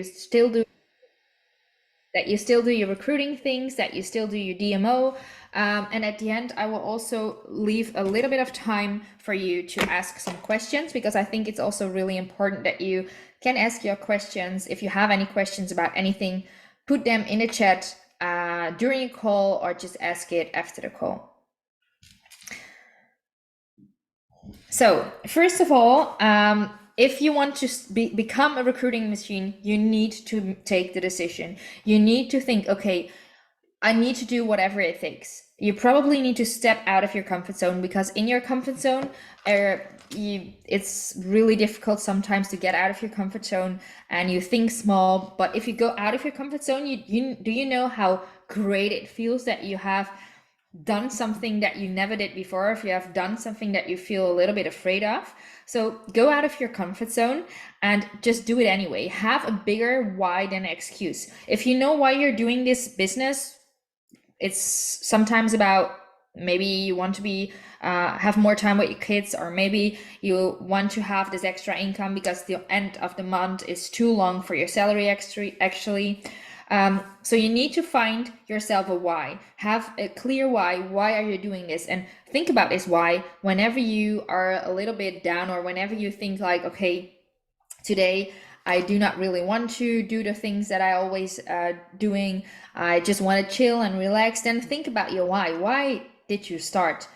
still do your recruiting things, that you still do your DMO. And at the end, I will also leave a little bit of time for you to ask some questions, because I think it's also really important that you can ask your questions. If you have any questions about anything, put them in the chat during a call, or just ask it after the call. So first of all, if you want to become a recruiting machine, you need to take the decision. You need to think, okay, I need to do whatever it takes. You probably need to step out of your comfort zone, because in your comfort zone, it's really difficult sometimes to get out of your comfort zone, and you think small. But if you go out of your comfort zone, do you know how great it feels that you have done something that you never did before, if you have done something that you feel a little bit afraid of? So go out of your comfort zone and just do it anyway. Have a bigger why than an excuse. If you know why you're doing this business, it's sometimes about maybe you want to be have more time with your kids, or maybe you want to have this extra income because the end of the month is too long for your salary actually. So you need to find yourself a why. Have a clear why. Why are you doing this? And think about this why whenever you are a little bit down, or whenever you think like, okay, today I do not really want to do the things that I always doing. I just want to chill and relax. Then think about your why. Why did you start?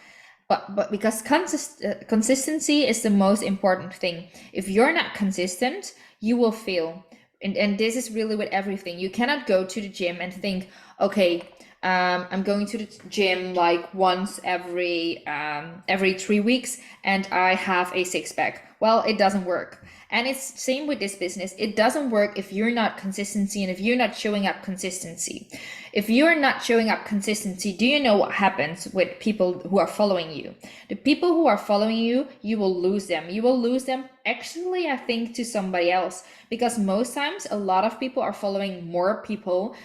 But because consistency is the most important thing. If you're not consistent, you will fail. And this is really with everything. You cannot go to the gym and think, okay, I'm going to the gym like once every 3 weeks and I have a six-pack. Well, it doesn't work. And it's same with this business. It doesn't work if you're not consistency, and if you're not showing up consistency. If you're not showing up consistency, do you know what happens with people who are following you? The people who are following you, you will lose them. You will lose them actually, I think, to somebody else, because most times a lot of people are following more people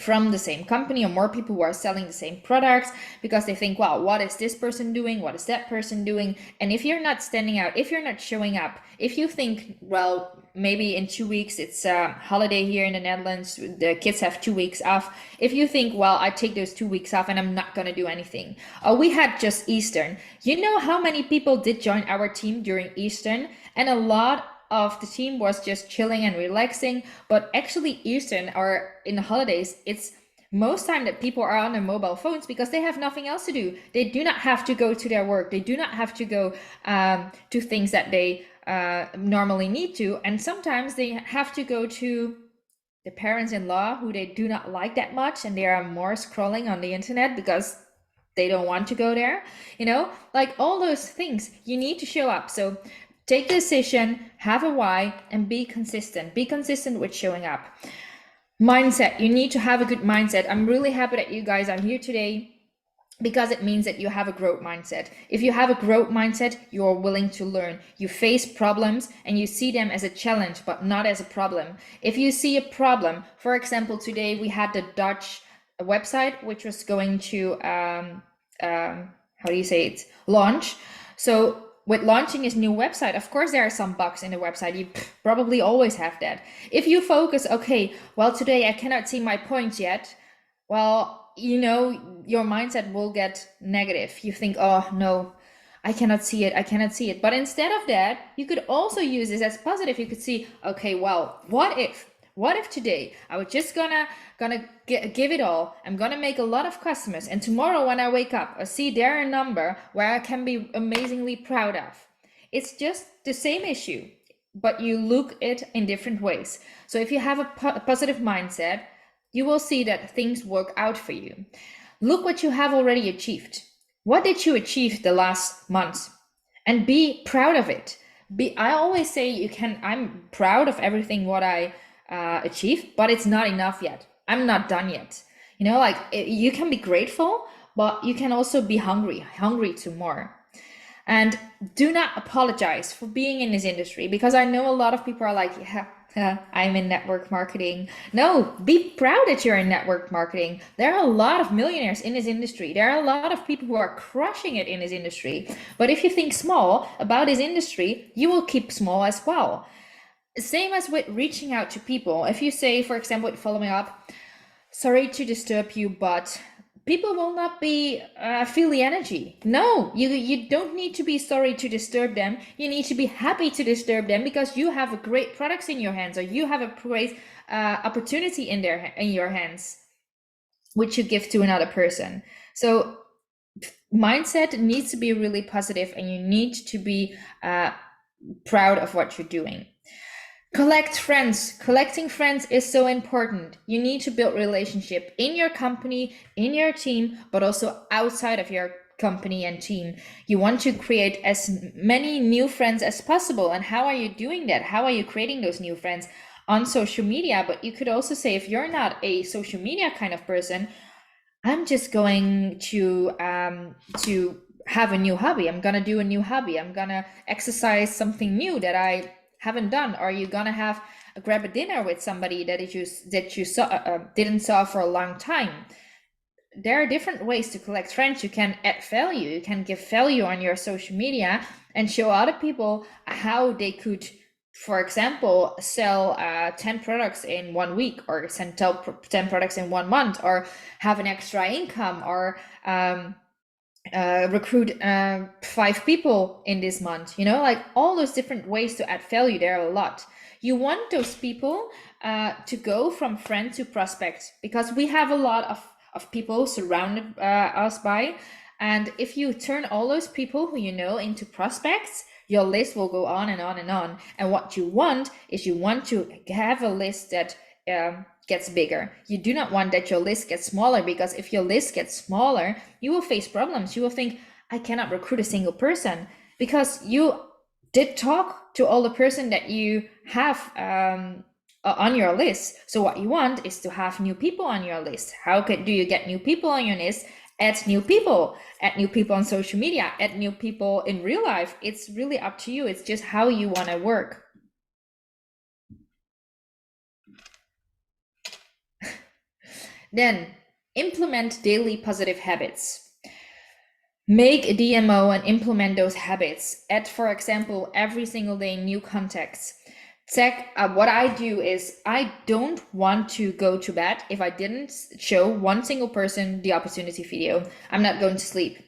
from the same company, or more people who are selling the same products, because they think, wow, what is this person doing? What is that person doing? And if you're not standing out, if you're not showing up, if you think, well, maybe in 2 weeks, it's a holiday here in the Netherlands, the kids have 2 weeks off. If you think, well, I take those 2 weeks off and I'm not going to do anything. Oh, we had just Easter. You know how many people did join our team during Easter? And a lot of the team was just chilling and relaxing. But actually Easter, or in the holidays, it's most time that people are on their mobile phones because they have nothing else to do. They do not have to go to their work. They do not have to go to things that they normally need to. And sometimes they have to go to the parents-in-law who they do not like that much, and they are more scrolling on the internet because they don't want to go there. Like all those things, you need to show up. So take the decision, have a why, and be consistent. Be consistent with showing up. Mindset. You need to have a good mindset. I'm really happy that you guys are here today, because it means that you have a growth mindset. If you have a growth mindset, you are willing to learn. You face problems and you see them as a challenge, but not as a problem. If you see a problem, for example, today we had the Dutch website, which was going to, how do you say it? Launch. So with launching his new website, of course, there are some bugs in the website. You probably always have that. If you focus, okay, well, today I cannot see my points yet. Well, your mindset will get negative. You think, oh, no, I cannot see it. I cannot see it. But instead of that, you could also use this as positive. You could see, okay, well, what if today I was just gonna give it all? I'm gonna make a lot of customers, and tomorrow when I wake up, I see there a number where I can be amazingly proud of. It's just the same issue, but you look it in different ways. So if you have a positive mindset, you will see that things work out for you. Look what you have already achieved. What did you achieve the last month? And be proud of it. I always say I'm proud of everything what I achieved, but it's not enough yet. I'm not done yet. You can be grateful, but you can also be hungry to more. And do not apologize for being in this industry, because I know a lot of people are like, yeah, I'm in network marketing. No, be proud that you're in network marketing. There are a lot of millionaires in this industry. There are a lot of people who are crushing it in this industry. But if you think small about this industry, you will keep small as well. Same as with reaching out to people. If you say, for example, following up, sorry to disturb you, but people will not be feel the energy. No, you don't need to be sorry to disturb them. You need to be happy to disturb them because you have a great products in your hands, or you have a great opportunity in your hands, which you give to another person. So mindset needs to be really positive, and you need to be proud of what you're doing. Collect friends. Collecting friends is so important. You need to build relationship in your company, in your team, but also outside of your company and team. You want to create as many new friends as possible. And how are you doing that? How are you creating those new friends? On social media. But you could also say, if you're not a social media kind of person, I'm just going to have a new hobby. I'm gonna do a new hobby. I'm gonna exercise something new that I haven't done. Or you're gonna have grab a dinner with somebody that you saw didn't saw for a long time. There are different ways to collect friends. You can add value. You can give value on your social media and show other people how they could, for example, sell 10 products in 1 week, or sell 10 products in 1 month, or have an extra income, or recruit 5 people in this month. Like all those different ways to add value. There are a lot. You want those people to go from friend to prospect, because we have a lot of people surrounded us by. And if you turn all those people who you know into prospects, your list will go on and on and on. And what you want is, you want to have a list that gets bigger. You do not want that your list gets smaller, because if your list gets smaller, you will face problems. You will think, I cannot recruit a single person, because you did talk to all the person that you have on your list. So what you want is to have new people on your list. How do you get new people on your list? Add new people on social media, add new people in real life. It's really up to you. It's just how you want to work. Then implement daily positive habits. Make a DMO and implement those habits. Add, for example, every single day new contacts. What I do is, I don't want to go to bed if I didn't show one single person the opportunity video. I'm not going to sleep.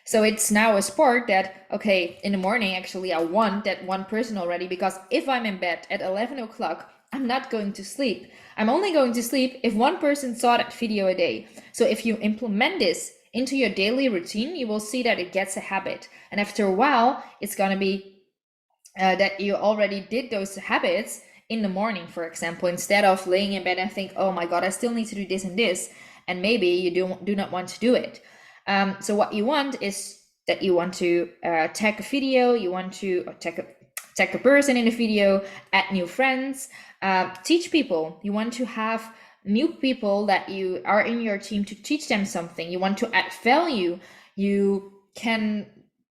So it's now a sport that, okay, in the morning, actually, I want that one person already, because if I'm in bed at 11 o'clock, I'm not going to sleep. I'm only going to sleep if one person saw that video a day. So if you implement this into your daily routine, you will see that it gets a habit. And after a while, it's going to be that you already did those habits in the morning, for example, instead of laying in bed and think, oh my God, I still need to do this and this. And maybe you do not want to do it. So what you want is that you want to tag a video, you want to tag a person in a video, add new friends, teach people. You want to have new people that you are in your team to teach them something. You want to add value. You can,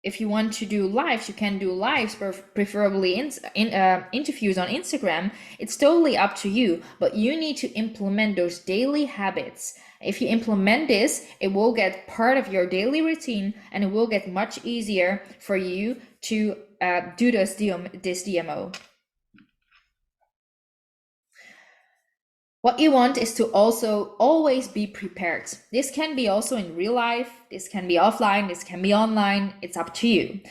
if you want to do lives, you can do lives, preferably interviews on Instagram. It's totally up to you, but you need to implement those daily habits. If you implement this, it will get part of your daily routine, and it will get much easier for you to do this DMO. What you want is to also always be prepared. This can be also in real life, this can be offline, this can be online, it's up to you.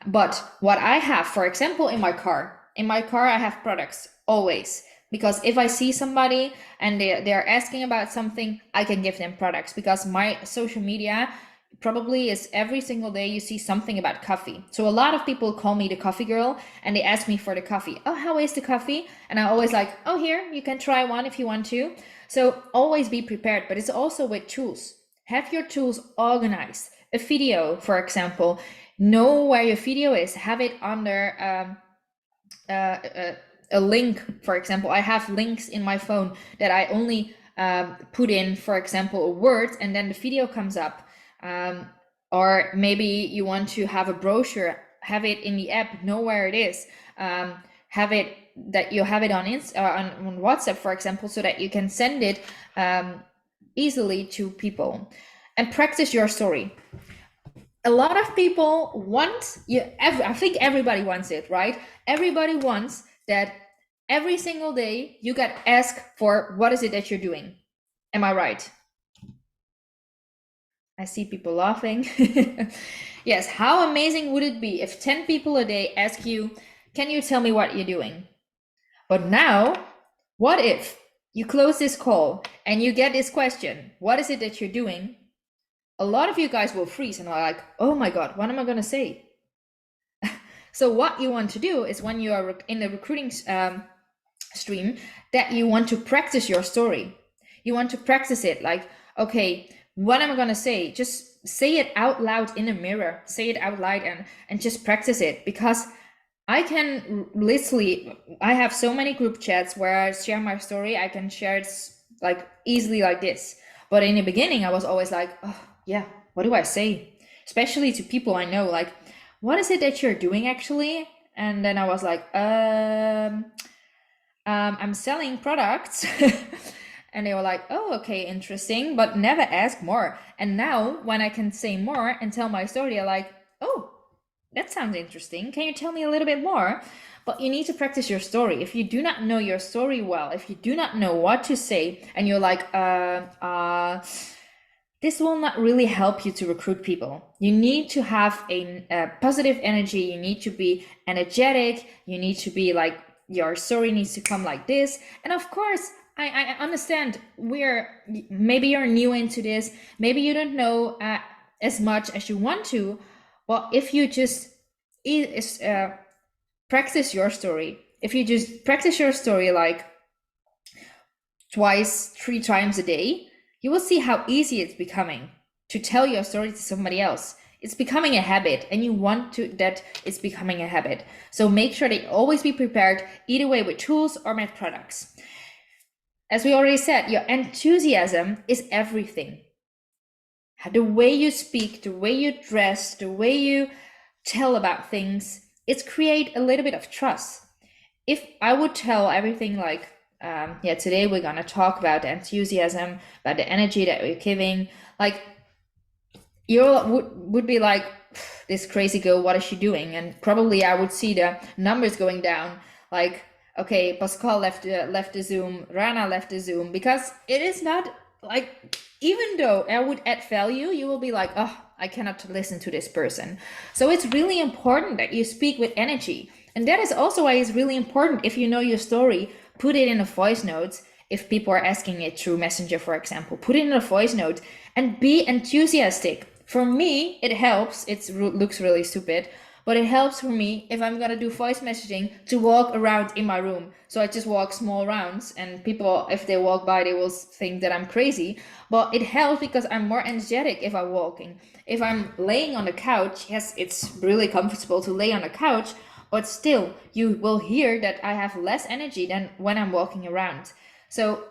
But what I have, for example, in my car I have products always, because if I see somebody and they're asking about something, I can give them products, because my social media probably is every single day you see something about coffee. So a lot of people call me the coffee girl, and they ask me for the coffee. Oh, how is the coffee? And I always like, oh, here, you can try one if you want to. So always be prepared, but it's also with tools. Have your tools organized. A video, for example, know where your video is. Have it under a link. For example, I have links in my phone that I only put in, for example, a word, and then the video comes up. Or maybe you want to have a brochure, have it in the app, know where it is, have it that you have it on on WhatsApp, for example, so that you can send it easily to people. And practice your story. A lot of people want I think everybody wants it, right? Everybody wants that Every single day you get asked for what is it that you're doing. Am I right? I see people laughing. Yes, how amazing would it be if 10 people a day ask you, can you tell me what you're doing? But now, what if you close this call and you get this question, what is it that you're doing? A lot of you guys will freeze and are like, oh my God, what am I going to say? So what you want to do is when you are in the recruiting stream, that you want to practice your story. You want to practice it like, okay, what am I going to say? Just say it out loud in a mirror, say it out loud and just practice it, because I can literally, I have so many group chats where I share my story. I can share it like easily like this. But in the beginning, I was always like, oh, yeah, what do I say? Especially to people I know, like, what is it that you're doing actually? And then I was like, I'm selling products. And they were like, oh, okay, interesting, but never ask more. And now when I can say more and tell my story, they're like, oh, that sounds interesting. Can you tell me a little bit more? But you need to practice your story. If you do not know your story well, if you do not know what to say, and you're like, this will not really help you to recruit people. You need to have a positive energy. You need to be energetic. You need to be like, your story needs to come like this. And of course, I understand maybe you're new into this. Maybe you don't know as much as you want to. Well, if you just practice your story, if you just practice your story like twice, 3 times a day, you will see how easy it's becoming to tell your story to somebody else. It's becoming a habit, and you want to that it's becoming a habit. So make sure that you always be prepared, either way with tools or with products. As we already said, your enthusiasm is everything. The way you speak, the way you dress, the way you tell about things, it's create a little bit of trust. If I would tell everything like, today we're gonna talk about the enthusiasm, about the energy that we're giving, like you would be like, this crazy girl, what is she doing? And probably I would see the numbers going down, like, okay, Pascal left the Zoom, Rana left the Zoom, because it is not like, even though I would add value, you will be like, oh, I cannot listen to this person. So it's really important that you speak with energy. And that is also why it's really important, if you know your story, put it in a voice note. If people are asking it through Messenger, for example, put it in a voice note and be enthusiastic. For me, it helps. It looks really stupid, but it helps for me if I'm gonna do voice messaging to walk around in my room. So I just walk small rounds, and people, if they walk by, they will think that I'm crazy. But it helps because I'm more energetic if I'm walking. If I'm laying on the couch, yes, it's really comfortable to lay on the couch, but still, you will hear that I have less energy than when I'm walking around. So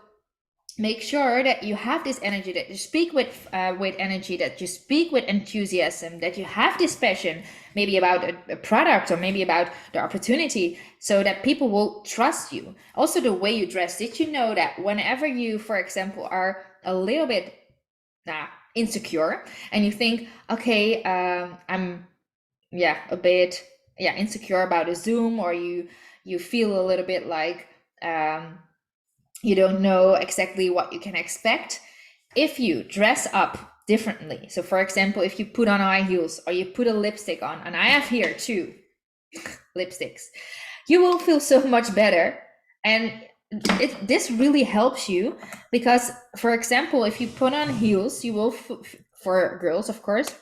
make sure that you have this energy, that you speak with energy, that you speak with enthusiasm, that you have this passion, maybe about a product or maybe about the opportunity, so that people will trust you. Also, the way you dress. Did you know that whenever you, for example, are a little bit insecure and you think, okay, I'm a bit insecure about a Zoom, or you feel a little bit like you don't know exactly what you can expect, if you dress up differently. So for example, if you put on high heels or you put a lipstick on, and I have here 2 lipsticks, you will feel so much better. And this really helps you, because for example, if you put on heels, you will for girls, of course,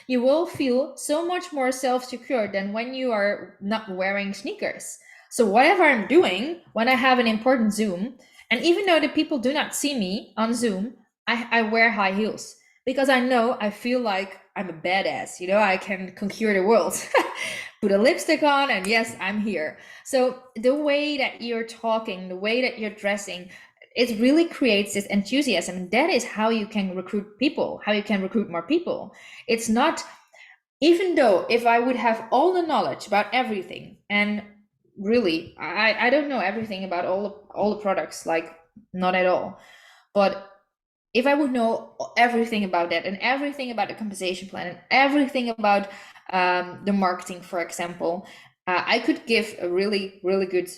you will feel so much more self-secure than when you are not wearing sneakers. So whatever I'm doing, when I have an important Zoom, and even though the people do not see me on Zoom, I wear high heels, because I feel like I'm a badass, I can conquer the world. Put a lipstick on and yes, I'm here. So the way that you're talking, the way that you're dressing, it really creates this enthusiasm. And that is how you can recruit people, how you can recruit more people. It's not, even though if I would have all the knowledge about everything, and really, I don't know everything about all the products, like not at all. But if I would know everything about that, and everything about the compensation plan, and everything about the marketing, for example, I could give a really, really good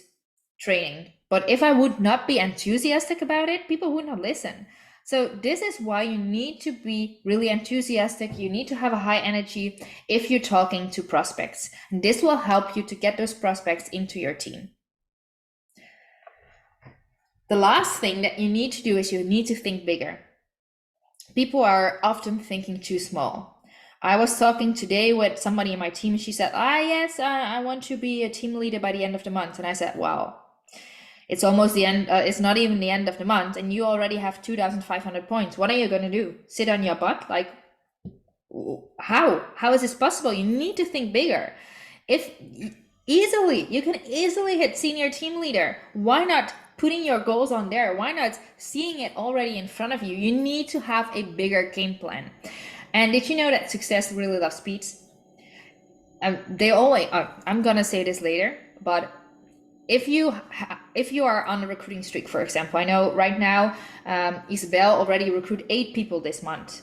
training. But if I would not be enthusiastic about it, people would not listen. So this is why you need to be really enthusiastic. You need to have a high energy if you're talking to prospects. And this will help you to get those prospects into your team. The last thing that you need to do is you need to think bigger. People are often thinking too small. I was talking today with somebody in my team. She said, yes, I want to be a team leader by the end of the month. And I said, wow, it's almost the end. It's not even the end of the month, and you already have 2,500 points. What are you going to do? Sit on your butt? Like, how is this possible? You need to think bigger. You can easily hit senior team leader. Why not putting your goals on there? Why not seeing it already in front of you? You need to have a bigger game plan. And did you know that success really loves speed? They always, I'm gonna say this later, but if you are on a recruiting streak, for example, I know right now Isabel already recruited 8 people this month.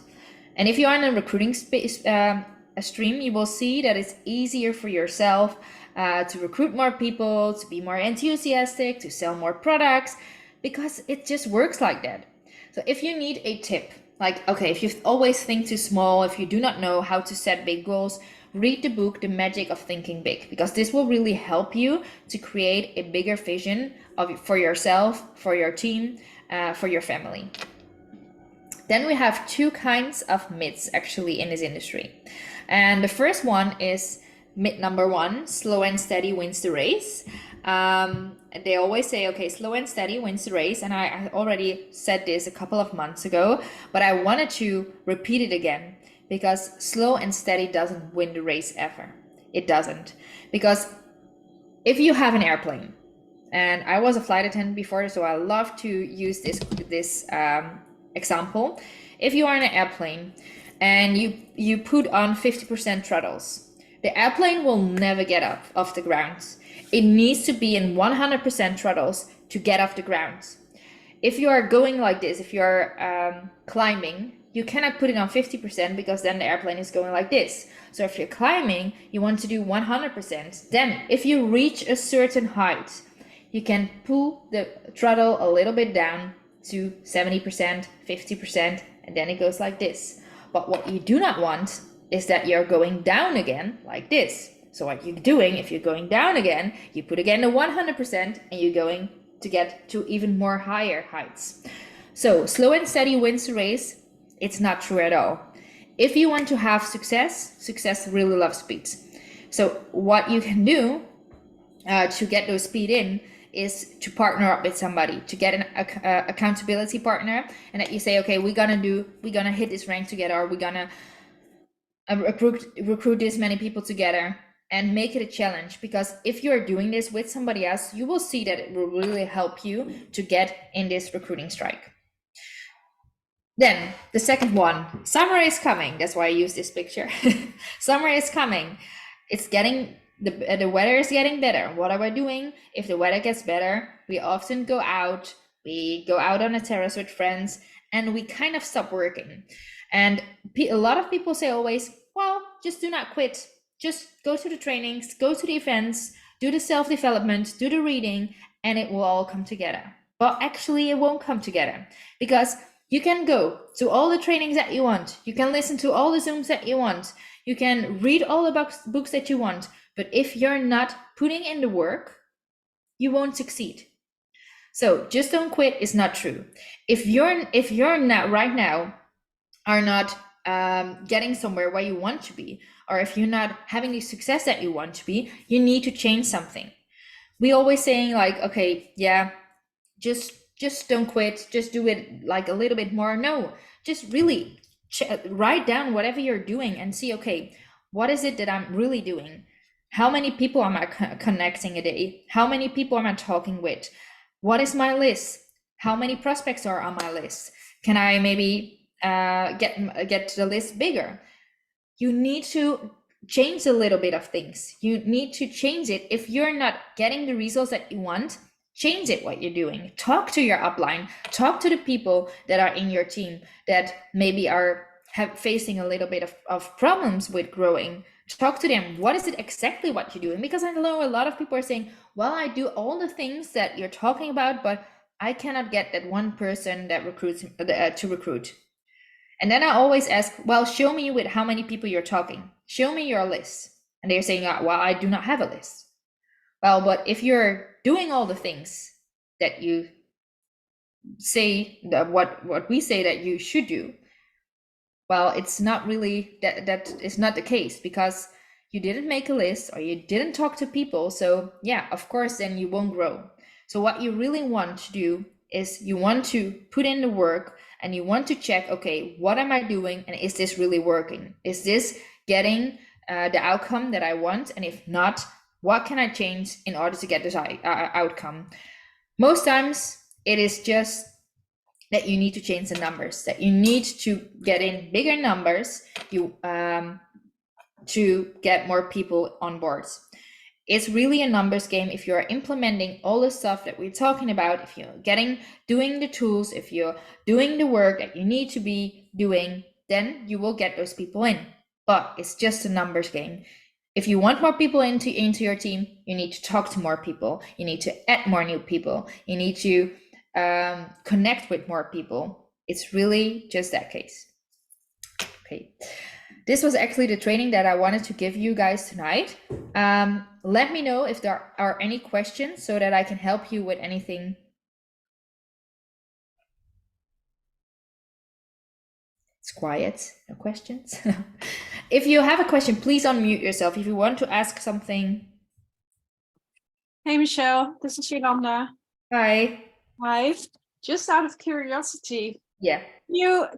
And if you are in a recruiting stream, you will see that it's easier for yourself to recruit more people, to be more enthusiastic, to sell more products, because it just works like that. So if you need a tip, like, okay, if you always think too small, if you do not know how to set big goals, read the book, The Magic of Thinking Big, because this will really help you to create a bigger vision for yourself, for your team, for your family. Then we have 2 kinds of myths actually in this industry. And the first one is myth number 1, slow and steady wins the race. They always say, okay, slow and steady wins the race. And I already said this a couple of months ago, but I wanted to repeat it again, because slow and steady doesn't win the race ever. It doesn't. Because if you have an airplane, and I was a flight attendant before, so I love to use this example. If you are in an airplane and you put on 50% throttles, the airplane will never get up off the ground. It needs to be in 100% throttles to get off the ground. If you are going like this, if you're climbing, you cannot put it on 50% because then the airplane is going like this. So if you're climbing, you want to do 100%. Then if you reach a certain height, you can pull the throttle a little bit down to 70%, 50%, and then it goes like this. But what you do not want is that you're going down again like this. So what you're doing, if you're going down again, you put again the 100% and you're going to get to even more higher heights. So slow and steady wins the race. It's not true at all. If you want to have success really loves speed. So what you can do to get those speed in is to partner up with somebody, to get an accountability partner, and that you say, okay, we're gonna hit this rank together, or we're gonna recruit this many people together, and make it a challenge. Because if you're doing this with somebody else, you will see that it will really help you to get in this recruiting strike. Then the second one, summer is coming. That's why I use this picture. Summer is coming. It's getting, the weather is getting better. What are we doing? If the weather gets better, we often go out. We go out on a terrace with friends, and we kind of stop working. And a lot of people say always, well, just do not quit. Just go to the trainings, go to the events, do the self-development, do the reading, and it will all come together. But actually it won't come together, because you can go to all the trainings that you want. You can listen to all the Zooms that you want. You can read all the books that you want. But if you're not putting in the work, you won't succeed. So just don't quit is not true. If you're not right now are not getting somewhere where you want to be, or if you're not having the success that you want to be, you need to change something. We always saying like, okay, yeah, just don't quit, just do it like a little bit more. No, just really write down whatever you're doing and see, okay, what is it that I'm really doing? How many people am I connecting a day? How many people am I talking with? What is my list? How many prospects are on my list? Can I maybe get the list bigger? You need to change a little bit of things. You need to change it. If you're not getting the results that you want, change it, what you're doing. Talk to your upline, talk to the people that are in your team that maybe are facing a little bit of problems with growing. Talk to them. What is it exactly what you're doing? Because I know a lot of people are saying, well, I do all the things that you're talking about, but I cannot get that one person that recruits to recruit. And then I always ask, well, show me with how many people you're talking. Show me your list. And they're saying, well, I do not have a list. Well, but if you're doing all the things that you say, that what we say that you should do, well, it's not really that is not the case, because you didn't make a list or you didn't talk to people. So yeah, of course, then you won't grow. So what you really want to do is you want to put in the work and you want to check, okay, what am I doing? And is this really working? Is this getting the outcome that I want? And if not, what can I change in order to get this outcome? Most times it is just that you need to change the numbers, that you need to get in bigger numbers to get more people on board. It's really a numbers game. If you're implementing all the stuff that we're talking about, if you're doing the tools, if you're doing the work that you need to be doing, then you will get those people in. But it's just a numbers game. If you want more people into your team, you need to talk to more people. You need to add more new people. You need to connect with more people. It's really just that case. Okay. This was actually the training that I wanted to give you guys tonight. Let me know if there are any questions so that I can help you with anything. It's quiet, no questions. If you have a question, please unmute yourself. If you want to ask something. Hey, Michelle, this is Yolanda. Hi. Hi. Just out of curiosity. Yeah.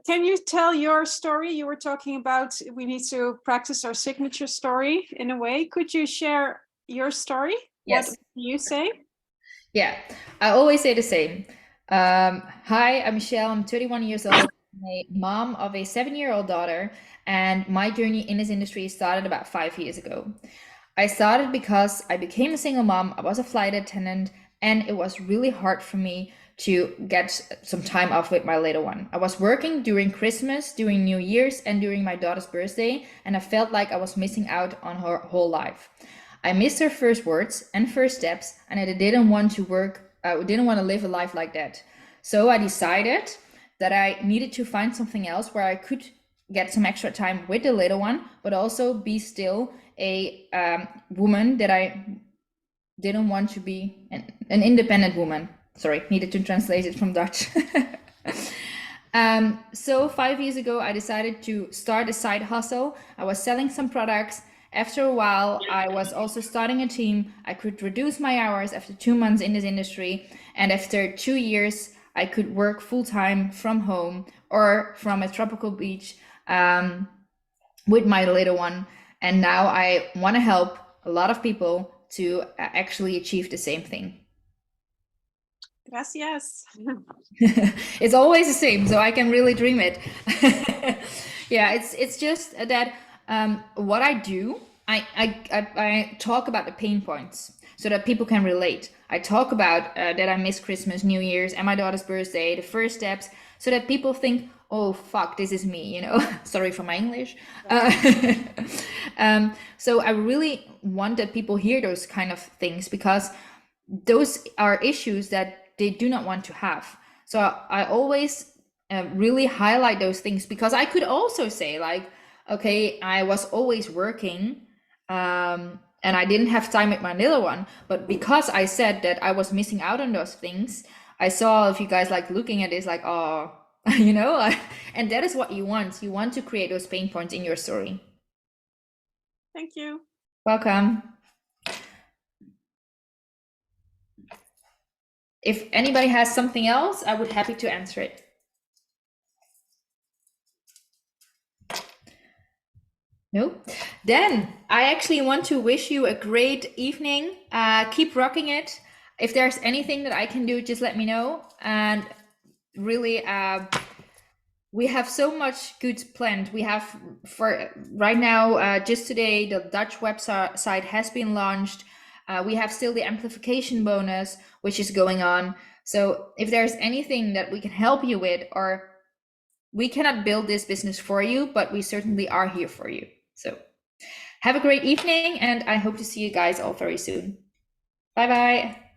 Can you tell your story? You were talking about we need to practice our signature story in a way. Could you share your story? Yes. What do you say? Yeah, I always say the same. Hi, I'm Michelle. I'm 31 years old. I'm a mom of a 7-year-old daughter, and my journey in this industry started about 5 years ago. I started because I became a single mom. I was a flight attendant, and it was really hard for me to get some time off with my little one. I was working during Christmas, during New Year's, and during my daughter's birthday, and I felt like I was missing out on her whole life. I missed her first words and first steps, and I didn't want to live a life like that. So I decided that I needed to find something else where I could get some extra time with the little one, but also be still a woman that I didn't want to be an independent woman. Sorry, needed to translate it from Dutch. So 5 years ago, I decided to start a side hustle. I was selling some products. After a while, I was also starting a team. I could reduce my hours after 2 months in this industry. And after 2 years, I could work full time from home or from a tropical beach with my little one. And now I want to help a lot of people to actually achieve the same thing. Gracias. It's always the same, so I can really dream it. Yeah, it's just that what I do, I talk about the pain points so that people can relate. I talk about that I miss Christmas, New Year's, and my daughter's birthday, the first steps, so that people think, oh fuck, this is me, you know. Sorry for my English. So I really want that people hear those kind of things, because those are issues that they do not want to have. So I always really highlight those things, because I could also say like, okay, I was always working and I didn't have time with my little one, but because I said that I was missing out on those things, I saw if you guys like looking at this like, oh, you know, and that is what you want. You want to create those pain points in your story. Thank you. Welcome. If anybody has something else, I would be happy to answer it. No? Then I actually want to wish you a great evening. Keep rocking it. If there's anything that I can do, just let me know. And really, we have so much good planned. We have for right now, just today, the Dutch website has been launched. We have still the amplification bonus, which is going on. So if there's anything that we can help you with, or we cannot build this business for you, but we certainly are here for you. So Have a great evening, and I hope to see you guys all very soon. Bye bye.